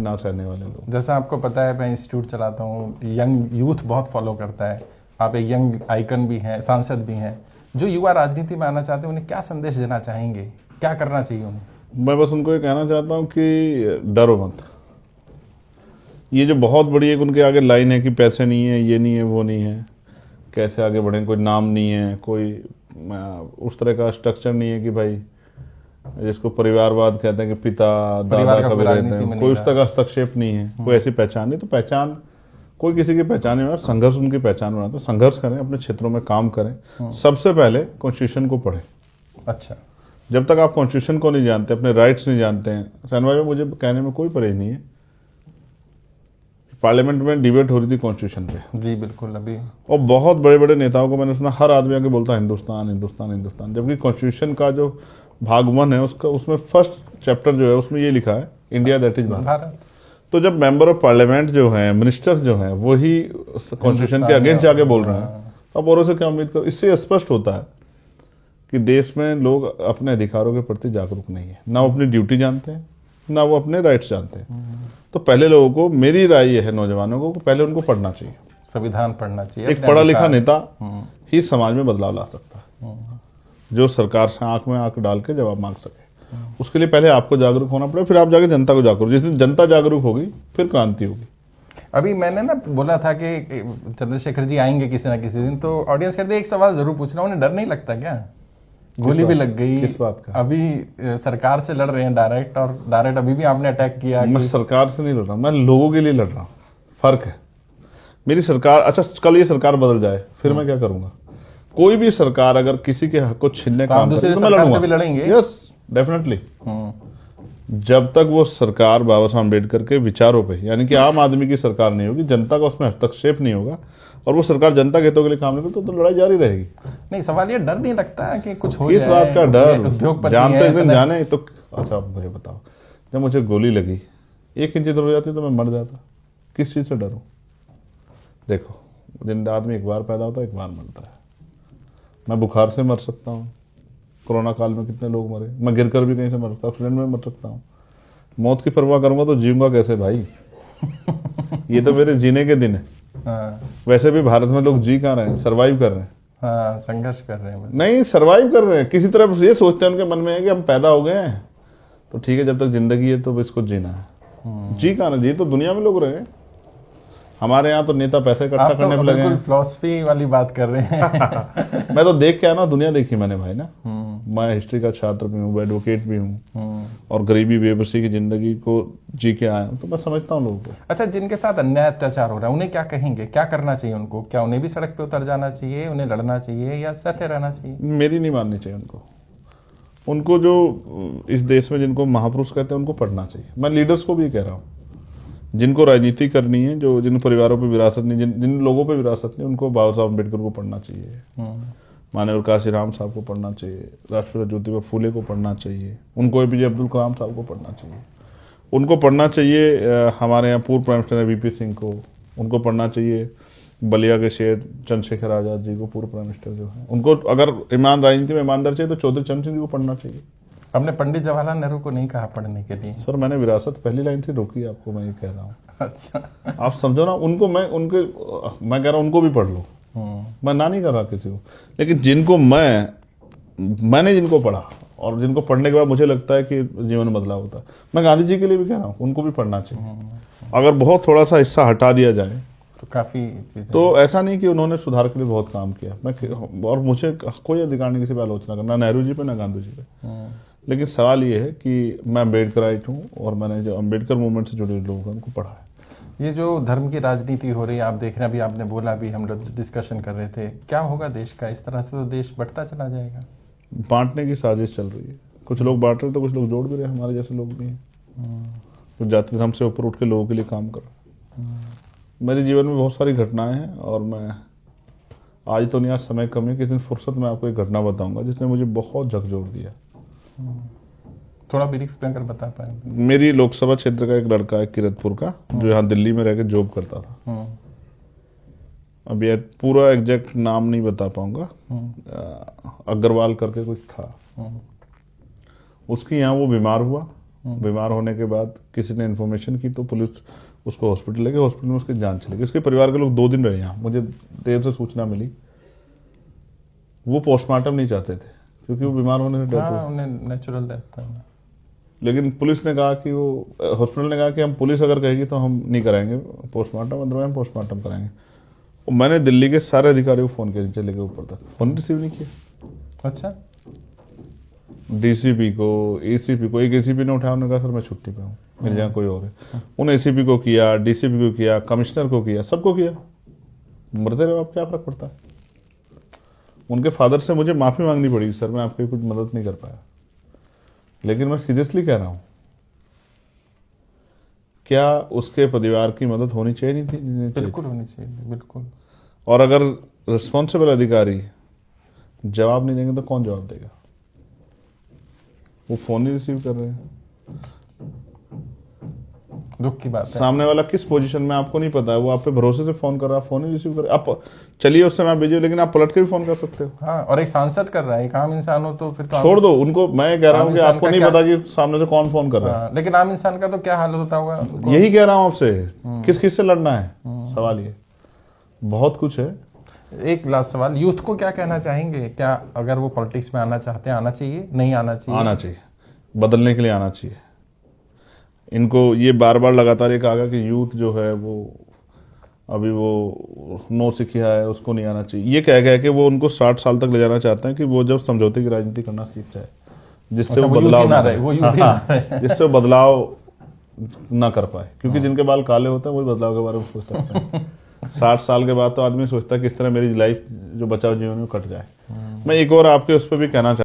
ना सहने वाले लोग। जैसा आपको पता है मैं इंस्टीट्यूट चलाता हूँ, यंग यूथ बहुत फॉलो करता है, आप एक यंग आइकन भी हैं, सांसद भी हैं। जो युवा राजनीति में आना चाहते हैं उन्हें क्या संदेश देना चाहेंगे, क्या करना चाहिए उन्हें? मैं बस उनको ये कहना चाहता हूँ कि डरो मत। ये जो बहुत बड़ी एक उनके आगे लाइन है कि पैसे नहीं है, ये नहीं है, वो नहीं है, कैसे आगे बढ़ें, कोई नाम नहीं है, कोई उस तरह का स्ट्रक्चर नहीं है कि भाई जिसको परिवारवाद कहते हैं कि पिता दादा कभी रहते हैं, कोई उस तरह का हस्तक्षेप नहीं है, कोई ऐसी पहचान नहीं। तो पहचान कोई किसी की पहचान नहीं, संघर्ष उनकी पहचान बनाता। संघर्ष करें, अपने क्षेत्रों में काम करें, सबसे पहले कॉन्स्टिट्यूशन को पढ़ें। अच्छा, जब तक आप कॉन्स्टिट्यूशन को नहीं जानते, अपने राइट्स नहीं जानते हैं, सनवाई में मुझे कहने में कोई परहेज नहीं है, पार्लियामेंट में डिबेट हो रही थी कॉन्स्टिट्यूशन पे। जी बिल्कुल। अभी और बहुत बड़े बड़े नेताओं को मैंने सुना, हर आदमी आके बोलता है हिंदुस्तान हिंदुस्तान हिंदुस्तान, जबकि कॉन्स्टिट्यूशन का जो भाग 1 है उसका, उसमें फर्स्ट चैप्टर जो है उसमें ये लिखा है इंडिया दैट इज भारत। तो जब मेंबर ऑफ पार्लियामेंट जो हैं, मिनिस्टर्स जो हैं, वही कॉन्स्टिट्यूशन के अगेंस्ट जाके बोल रहे हैं, अब औरों से क्या उम्मीद करो? इससे स्पष्ट होता है कि देश में लोग अपने अधिकारों के प्रति जागरूक नहीं है, ना वो अपनी ड्यूटी जानते हैं, ना वो अपने राइट्स जानते हैं। तो पहले लोगों को, मेरी राय ये है नौजवानों को, पहले उनको पढ़ना चाहिए, संविधान पढ़ना चाहिए। एक पढ़ा लिखा नेता ही समाज में बदलाव ला सकता है, जो सरकार से आंख में आंख डाल के जवाब मांग सके। उसके लिए पहले आपको जागरूक होना पड़ेगा, फिर आप जाके जनता को जागरूक। जिस दिन जनता जागरूक होगी फिर क्रांति होगी। अभी मैंने ना बोला था कि चंद्रशेखर जी आएंगे किसी ना किसी दिन, तो ऑडियंस कहते हैं एक सवाल जरूर पूछना, उन्हें डर नहीं लगता क्या? गोली भी लग गई, किस बात का? अभी सरकार से लड़ रहे हैं डायरेक्ट, और डायरेक्ट अभी भी आपने अटैक किया। मैं सरकार से नहीं लड़ रहा, मैं लोगों के लिए लड़ रहा हूँ। फर्क है। मेरी सरकार, अच्छा कल ये सरकार बदल जाए फिर मैं क्या करूंगा? कोई भी सरकार अगर किसी के हक को छीनने का काम करे तो मैं लड़ूंगा। भी लड़ेंगे। Yes definitely. जब तक वो सरकार बाबा साहब अम्बेडकर के विचारों पे, यानी कि आम आदमी की सरकार नहीं होगी, जनता का उसमें हस्तक्षेप नहीं होगा, और वो सरकार जनता के हितों के लिए काम नहीं करती, तो लड़ाई जारी रहेगी। नहीं, सवाल ये डर नहीं लगता है कि कुछ हो किस जाए? बात का डर? उद्योगपति जानते एक दिन जाने तो। अच्छा आप मुझे बताओ, जब मुझे गोली लगी 1 इंच इधर हो जाती तो मैं मर जाता, किस चीज से डरूं? देखो, जिंदा आदमी एक बार पैदा होता है, एक बार मरता है। मैं बुखार से मर सकता हूँ, कोरोना काल में कितने लोग मरे, मैं गिरकर भी कहीं से मर सकता हूँ, एक्सीडेंट में मर सकता हूँ। मौत की परवाह करूंगा तो जीऊंगा कैसे भाई? ये तो मेरे जीने के दिन है। हाँ। वैसे भी भारत में लोग जी कहाँ रहे हैं, सर्वाइव कर रहे हैं। हाँ, संघर्ष कर रहे हैं। नहीं, सर्वाइव कर रहे हैं किसी तरह। ये सोचते हैं उनके मन में है कि हम पैदा हो गए हैं तो ठीक है, जब तक जिंदगी है तो इसको जीना है। जी कहाँ ना, जी तो दुनिया में लोग रहे हैं। हमारे यहाँ तो नेता पैसे इकट्ठा करने में लगे हैं। फिलॉसफी वाली बात कर रहे हैं। मैं तो देख के आया ना, दुनिया देखी मैंने भाई ना। मैं हिस्ट्री का छात्र भी हूँ, एडवोकेट भी हूँ, और गरीबी बेबसी की जिंदगी को जी के आया हूँ, तो मैं समझता हूँ लोगों को। अच्छा, जिनके साथ अन्याय अत्याचार हो रहा है उन्हें क्या कहेंगे, क्या करना चाहिए उनको? क्या उन्हें भी सड़क पे उतर जाना चाहिए, उन्हें लड़ना चाहिए, या सहते रहना चाहिए? मेरी नहीं माननी चाहिए उनको जो इस देश में जिनको महापुरुष कहते हैं उनको पढ़ना चाहिए। मैं लीडर्स को भी कह रहा हूँ, जिनको राजनीति करनी है, जो जिन परिवारों पे विरासत नहीं, जिन लोगों पे विरासत नहीं, उनको बाबा साहब अम्बेडकर को पढ़ना चाहिए, माननीय काशीराम साहब को पढ़ना चाहिए, राष्ट्रपिता ज्योतिबा फूले को पढ़ना चाहिए, उनको APJ अब्दुल कलाम साहब को पढ़ना चाहिए, उनको पढ़ना चाहिए हमारे यहाँ पूर्व प्राइम मिनिस्टर VP सिंह को, उनको पढ़ना चाहिए बलिया के शेर चंद्रशेखर आजाद जी को, पूर्व प्राइम मिनिस्टर जो है, उनको अगर राजनीति में ईमानदार चाहिए तो चौधरी चरण सिंह जी को पढ़ना चाहिए। हमने पंडित जवाहरलाल नेहरू को नहीं कहा पढ़ने के लिए। सर मैंने विरासत पहली लाइन से रोकी आपको, मैं ये कह रहा हूँ। अच्छा, आप समझो ना, उनको मैं कह रहा हूँ उनको भी पढ़ लो। मैं ना नहीं कर रहा किसी को, लेकिन जिनको मैंने जिनको पढ़ा और जिनको पढ़ने के बाद मुझे लगता है कि जीवन में बदलाव होता है, मैं गांधी जी के लिए भी कह रहा हूँ, उनको भी पढ़ना चाहिए। अगर बहुत थोड़ा सा हिस्सा हटा दिया जाए तो काफी चीजें, तो ऐसा नहीं कि उन्होंने सुधार के लिए बहुत काम किया। और मुझे कोई अधिकार नहीं किसी पर आलोचना करना, नेहरू जी पे ना गांधी जी पे, लेकिन सवाल ये है कि मैं अम्बेडकराइट हूँ और मैंने जो अम्बेडकर मूवमेंट से जुड़े लोगों हैं उनको पढ़ा है। ये जो धर्म की राजनीति हो रही है आप देख रहे हैं, अभी आपने बोला, अभी हम लोग डिस्कशन कर रहे थे, क्या होगा देश का? इस तरह से तो देश बढ़ता चला जाएगा। बांटने की साजिश चल रही है, कुछ लोग बांट रहे तो कुछ लोग जोड़ भी रहे, हमारे जैसे लोग भी हैं, कुछ जाति धर्म से ऊपर उठ के लोगों के लिए काम कर रहे हैं। मेरे जीवन में बहुत सारी घटनाएं हैं, और मैं आज तो नहीं, आज समय कम है, किसी दिन फुर्सत में आपको एक घटना बताऊंगा जिसने मुझे बहुत झकझोर दिया। थोड़ा ब्रीफ में अगर बता पाए। मेरी लोकसभा क्षेत्र का एक लड़का है किरतपुर का, जो यहाँ दिल्ली में रह के जॉब करता था। अब ये पूरा एग्जैक्ट नाम नहीं बता पाऊंगा, अग्रवाल करके कुछ था। उसकी यहाँ वो बीमार हुआ बीमार होने के बाद किसी ने इन्फॉर्मेशन की तो पुलिस उसको हॉस्पिटल ले गई, हॉस्पिटल में उसकी जान चली गई। उसके परिवार के लोग 2 दिन रहे यहाँ, मुझे देर से सूचना मिली। वो पोस्टमार्टम नहीं चाहते थे क्योंकि वो बीमार होने से डेथ हाँ, हुई। उन्हें नेचुरल डेथ है। लेकिन पुलिस ने कहा कि वो हॉस्पिटल ने कहा कि हम पुलिस अगर कहेगी तो हम नहीं कराएंगे पोस्टमार्टम, अदरवाइज हम पोस्टमार्टम कराएंगे। और मैंने दिल्ली के सारे अधिकारियों को फ़ोन किया नीचे लेके ऊपर तक, फ़ोन रिसीव नहीं किया। अच्छा, डीसीपी को, एसीपी को, एक एसीपी ने उठाया, उन्होंने कहा सर मैं छुट्टी पे हूँ, मेरे यहाँ कोई और है। उन एसीपी को किया, डीसीपी को किया, कमिश्नर को किया, सबको किया। मरते रहो, आप क्या फर्क पड़ता है। उनके फादर से मुझे माफ़ी मांगनी पड़ी, सर मैं आपकी कुछ मदद नहीं कर पाया। लेकिन मैं सीरियसली कह रहा हूँ, क्या उसके परिवार की मदद होनी चाहिए नहीं थी? बिल्कुल होनी चाहिए, बिल्कुल। और अगर रिस्पॉन्सिबल अधिकारी जवाब नहीं देंगे तो कौन जवाब देगा? वो फोन नहीं रिसीव कर रहे हैं। दुख की बात है। सामने वाला किस पोजीशन में आपको नहीं पता है, वो आप पे भरोसे से फोन कर रहा है, फोन नहीं रिसीव कर रहा। आप चलिए उस समय आप बिजी हो, लेकिन आप पलट के भी फोन कर सकते हो। हाँ, और एक सांसद कर रहा है, एक आम इंसान हो तो फिर तो छोड़ दो उनको। मैं कह रहा हूँ कि इंसान आपको का नहीं क्या- पता कि सामने से कौन फोन कर रहा है। हाँ, लेकिन आम इंसान का तो क्या हाल होता होगा। यही कह रहा हूँ आपसे, किस किस से लड़ना है। सवाल ये बहुत कुछ है। एक लास्ट सवाल, यूथ को क्या कहना चाहेंगे? क्या अगर वो पॉलिटिक्स में आना चाहते हैं, आना चाहिए, नहीं आना चाहिए? आना चाहिए, बदलने के लिए आना चाहिए। इनको ये बार बार लगातार ये कहा गया कि यूथ जो है वो अभी वो नो सिखिया है, उसको नहीं आना चाहिए। ये कह गया कि वो उनको 60 साल तक ले जाना चाहते हैं कि वो जब समझौते की राजनीति करना सीख जाए, जिससे वो बदलाव ना वो यूथ ही ना रहे। जिससे वो बदलाव ना कर पाए। क्योंकि जिनके बाल काले होते हैं वही बदलाव के बारे में सोच सकते हैं। 60 साल के बाद तो आदमी सोचता है किस तरह मेरी लाइफ जो बचाव जीवन में कट जाए। मैं एक और आपके उस पर भी कहना चाहता हूं।